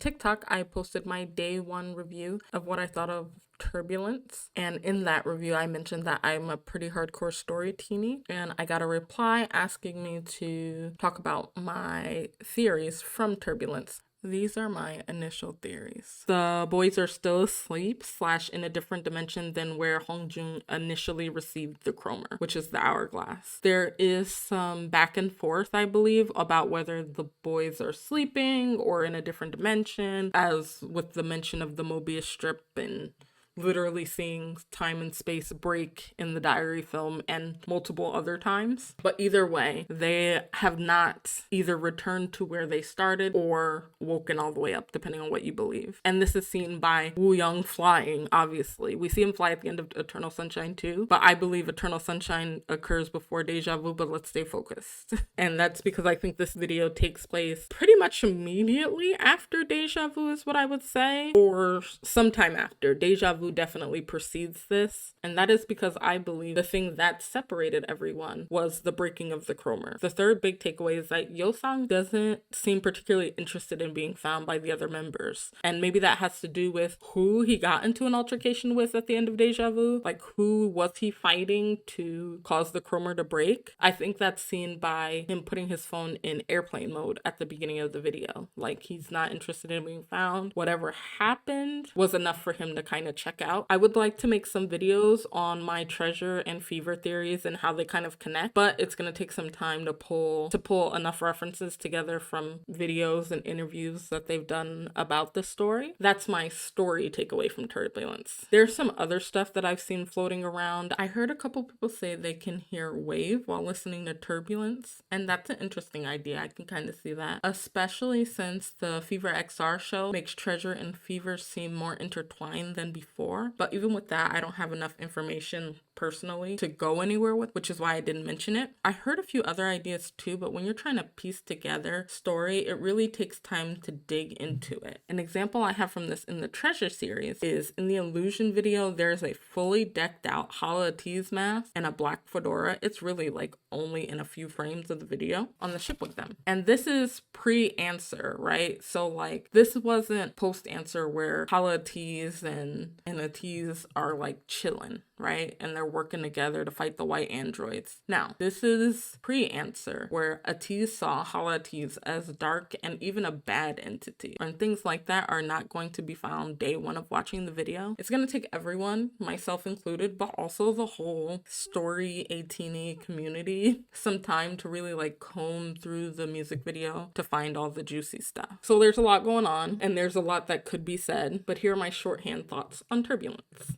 TikTok, I posted my day one review of what I thought of Turbulence. And in that review, I mentioned that I'm a pretty hardcore story teenie, and I got a reply asking me to talk about my theories from Turbulence. These are my initial theories. The boys are still asleep / in a different dimension than where Hongjun initially received the chromer, which is the hourglass. There is some back and forth, I believe, about whether the boys are sleeping or in a different dimension, as with the mention of the Mobius strip and literally seeing time and space break in the diary film and multiple other times. But either way, they have not either returned to where they started or woken all the way up, depending on what you believe. And this is seen by Woo Young flying, obviously. We see him fly at the end of Eternal Sunshine too, but I believe Eternal Sunshine occurs before Deja Vu, but let's stay focused. And that's because I think this video takes place pretty much immediately after Deja Vu is what I would say, or sometime after. Deja Vu definitely precedes this, and that is because I believe the thing that separated everyone was the breaking of the chromer. The third big takeaway is that Yosang doesn't seem particularly interested in being found by the other members, and maybe that has to do with who he got into an altercation with at the end of Deja Vu. Like, who was he fighting to cause the chromer to break? I think that's seen by him putting his phone in airplane mode at the beginning of the video. Like, he's not interested in being found. Whatever happened was enough for him to kind of check out. I would like to make some videos on my treasure and fever theories and how they kind of connect, but it's going to take some time to pull enough references together from videos and interviews that they've done about the story. That's my story takeaway from Turbulence. There's some other stuff that I've seen floating around. I heard a couple people say they can hear Wave while listening to Turbulence, and that's an interesting idea. I can kind of see that, especially since the Fever XR show makes treasure and fever seem more intertwined than before. But even with that, I don't have enough information personally to go anywhere with, which is why I didn't mention it. I heard a few other ideas too, but when you're trying to piece together story, it really takes time to dig into it. An example I have from this in the treasure series is in the Illusion video, there's a fully decked out ATEEZ mask and a black fedora. It's really like only in a few frames of the video on the ship with them. And this is pre-answer, right? So like this wasn't post-answer where ATEEZ and ATEEZ are like chilling, right? And they're working together to fight the white androids. Now, this is pre-answer where ATEEZ saw ATEEZ as dark and even a bad entity. And things like that are not going to be found day one of watching the video. It's going to take everyone, myself included, but also the whole story ATEEZ community, some time to really like comb through the music video to find all the juicy stuff. So there's a lot going on and there's a lot that could be said, but here are my shorthand thoughts on Turbulence.